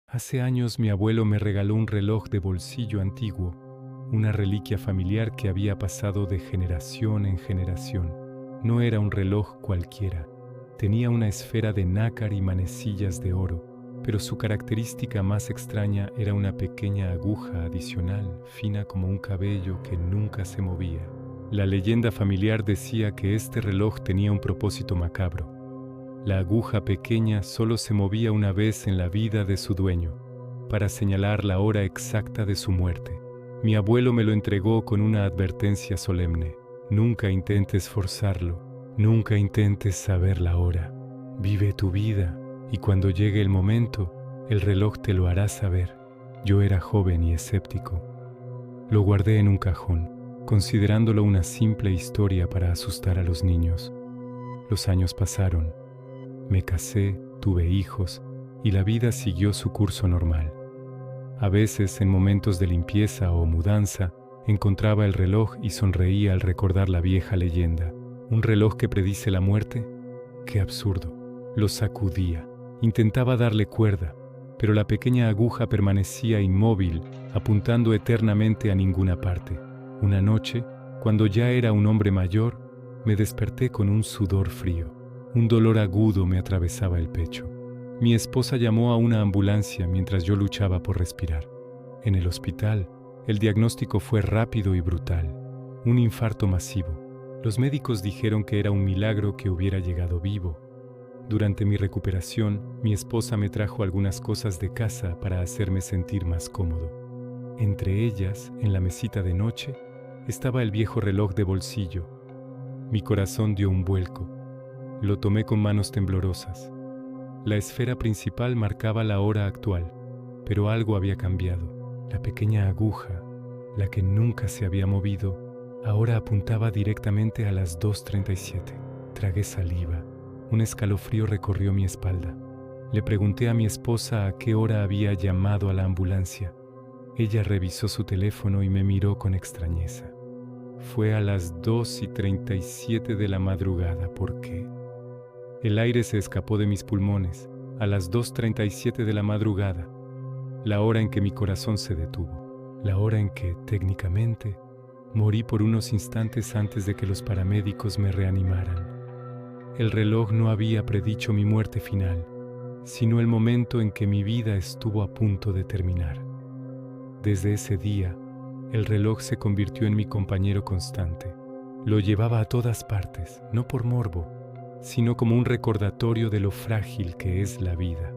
Hace años mi abuelo me regaló un reloj de bolsillo antiguo, una reliquia familiar que había pasado de generación en generación. No era un reloj cualquiera. Tenía una esfera de nácar y manecillas de oro, pero su característica más extraña era una pequeña aguja adicional, fina como un cabello que nunca se movía. La leyenda familiar decía que este reloj tenía un propósito macabro. La aguja pequeña solo se movía una vez en la vida de su dueño, para señalar la hora exacta de su muerte. Mi abuelo me lo entregó con una advertencia solemne: nunca intentes forzarlo, nunca intentes saber la hora. Vive tu vida, y cuando llegue el momento, el reloj te lo hará saber. Yo era joven y escéptico. Lo guardé en un cajón, considerándolo una simple historia para asustar a los niños. Los años pasaron. Me casé, tuve hijos, y la vida siguió su curso normal. A veces, en momentos de limpieza o mudanza, encontraba el reloj y sonreía al recordar la vieja leyenda. ¿Un reloj que predice la muerte? ¡Qué absurdo! Lo sacudía, intentaba darle cuerda, pero la pequeña aguja permanecía inmóvil, apuntando eternamente a ninguna parte. Una noche, cuando ya era un hombre mayor, me desperté con un sudor frío. Un dolor agudo me atravesaba el pecho. Mi esposa llamó a una ambulancia mientras yo luchaba por respirar. En el hospital, el diagnóstico fue rápido y brutal: un infarto masivo. Los médicos dijeron que era un milagro que hubiera llegado vivo. Durante mi recuperación, mi esposa me trajo algunas cosas de casa para hacerme sentir más cómodo. Entre ellas, en la mesita de noche, estaba el viejo reloj de bolsillo. Mi corazón dio un vuelco. Lo tomé con manos temblorosas. La esfera principal marcaba la hora actual, pero algo había cambiado. La pequeña aguja, la que nunca se había movido, ahora apuntaba directamente a las 2:37. Tragué saliva. Un escalofrío recorrió mi espalda. Le pregunté a mi esposa a qué hora había llamado a la ambulancia. Ella revisó su teléfono y me miró con extrañeza. Fue a las 2:37 de la madrugada. ¿Por qué? El aire se escapó de mis pulmones a las 2:37 de la madrugada, la hora en que mi corazón se detuvo, la hora en que, técnicamente, morí por unos instantes antes de que los paramédicos me reanimaran. El reloj no había predicho mi muerte final, sino el momento en que mi vida estuvo a punto de terminar. Desde ese día, el reloj se convirtió en mi compañero constante. Lo llevaba a todas partes, no por morbo, sino como un recordatorio de lo frágil que es la vida.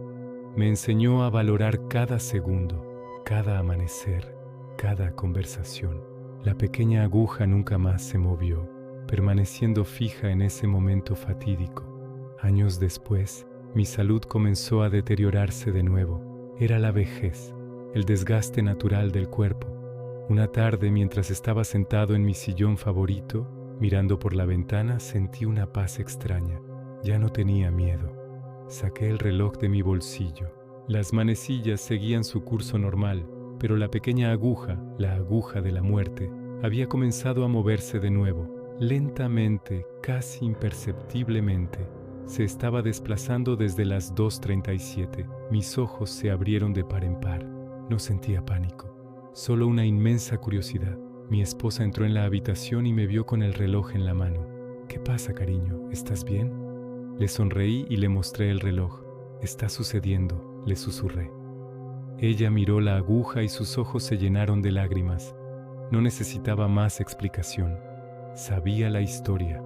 Me enseñó a valorar cada segundo, cada amanecer, cada conversación. La pequeña aguja nunca más se movió, permaneciendo fija en ese momento fatídico. Años después, mi salud comenzó a deteriorarse de nuevo. Era la vejez, el desgaste natural del cuerpo. Una tarde, mientras estaba sentado en mi sillón favorito, mirando por la ventana, sentí una paz extraña. Ya no tenía miedo. Saqué el reloj de mi bolsillo. Las manecillas seguían su curso normal, pero la pequeña aguja, la aguja de la muerte, había comenzado a moverse de nuevo. Lentamente, casi imperceptiblemente, se estaba desplazando desde las 2:37. Mis ojos se abrieron de par en par. No sentía pánico, solo una inmensa curiosidad. Mi esposa entró en la habitación y me vio con el reloj en la mano. ¿Qué pasa, cariño? ¿Estás bien? Le sonreí y le mostré el reloj. «Está sucediendo», le susurré. Ella miró la aguja y sus ojos se llenaron de lágrimas. No necesitaba más explicación. Sabía la historia.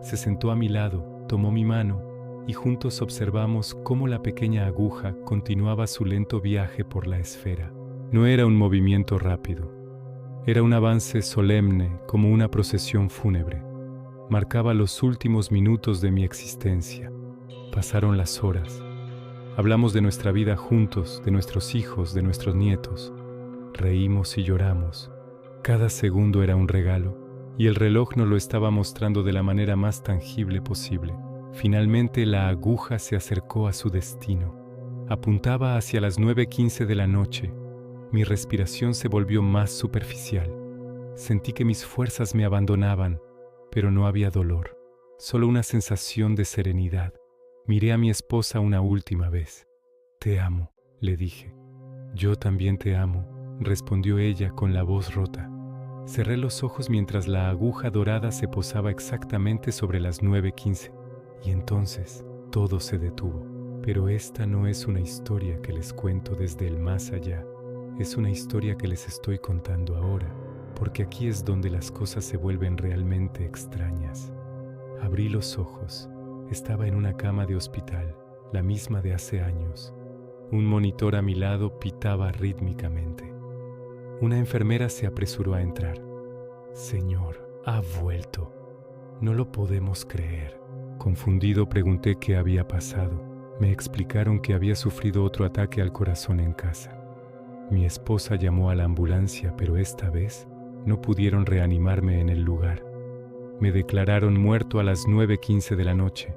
Se sentó a mi lado, tomó mi mano y juntos observamos cómo la pequeña aguja continuaba su lento viaje por la esfera. No era un movimiento rápido. Era un avance solemne, como una procesión fúnebre. Marcaba los últimos minutos de mi existencia. Pasaron las horas. Hablamos de nuestra vida juntos, de nuestros hijos, de nuestros nietos. Reímos y lloramos. Cada segundo era un regalo, y el reloj nos lo estaba mostrando de la manera más tangible posible. Finalmente la aguja se acercó a su destino. Apuntaba hacia las 9:15 de la noche. Mi respiración se volvió más superficial. Sentí que mis fuerzas me abandonaban, pero no había dolor, solo una sensación de serenidad. Miré a mi esposa una última vez. «Te amo», le dije. Yo también te amo, respondió ella con la voz rota. Cerré los ojos mientras la aguja dorada se posaba exactamente sobre las 9:15, y entonces todo se detuvo. Pero esta no es una historia que les cuento desde el más allá, es una historia que les estoy contando ahora, porque aquí es donde las cosas se vuelven realmente extrañas. Abrí los ojos. Estaba en una cama de hospital, la misma de hace años. Un monitor a mi lado pitaba rítmicamente. Una enfermera se apresuró a entrar. Señor, ha vuelto. No lo podemos creer. Confundido pregunté qué había pasado. Me explicaron que había sufrido otro ataque al corazón en casa. Mi esposa llamó a la ambulancia, pero esta vez no pudieron reanimarme en el lugar. Me declararon muerto a las 9:15 de la noche.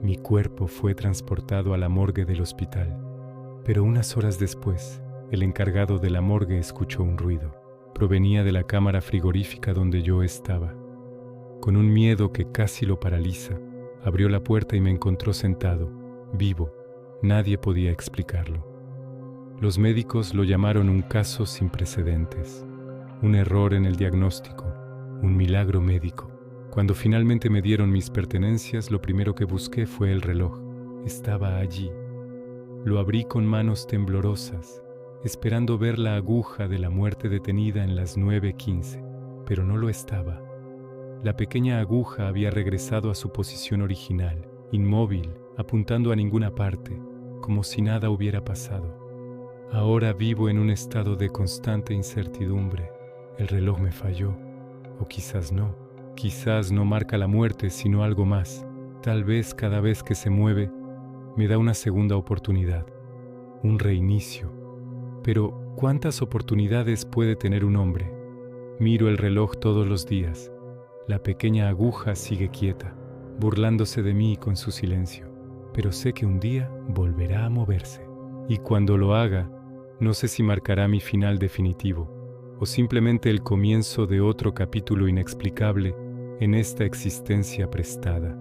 Mi cuerpo fue transportado a la morgue del hospital. Pero unas horas después, el encargado de la morgue escuchó un ruido. Provenía de la cámara frigorífica donde yo estaba. Con un miedo que casi lo paraliza, abrió la puerta y me encontró sentado, vivo. Nadie podía explicarlo. Los médicos lo llamaron un caso sin precedentes, un error en el diagnóstico, un milagro médico. Cuando finalmente me dieron mis pertenencias, lo primero que busqué fue el reloj. Estaba allí. Lo abrí con manos temblorosas, esperando ver la aguja de la muerte detenida en las 9:15, pero no lo estaba. La pequeña aguja había regresado a su posición original, inmóvil, apuntando a ninguna parte, como si nada hubiera pasado. Ahora vivo en un estado de constante incertidumbre. El reloj me falló, o quizás no. Quizás no marca la muerte, sino algo más. Tal vez cada vez que se mueve, me da una segunda oportunidad, un reinicio. Pero, ¿cuántas oportunidades puede tener un hombre? Miro el reloj todos los días. La pequeña aguja sigue quieta, burlándose de mí con su silencio. Pero sé que un día volverá a moverse. Y cuando lo haga, no sé si marcará mi final definitivo, o simplemente el comienzo de otro capítulo inexplicable en esta existencia prestada.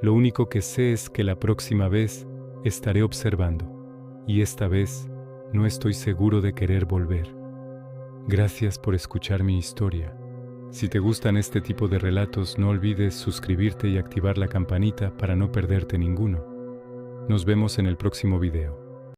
Lo único que sé es que la próxima vez estaré observando, y esta vez no estoy seguro de querer volver. Gracias por escuchar mi historia. Si te gustan este tipo de relatos, no olvides suscribirte y activar la campanita para no perderte ninguno. Nos vemos en el próximo video.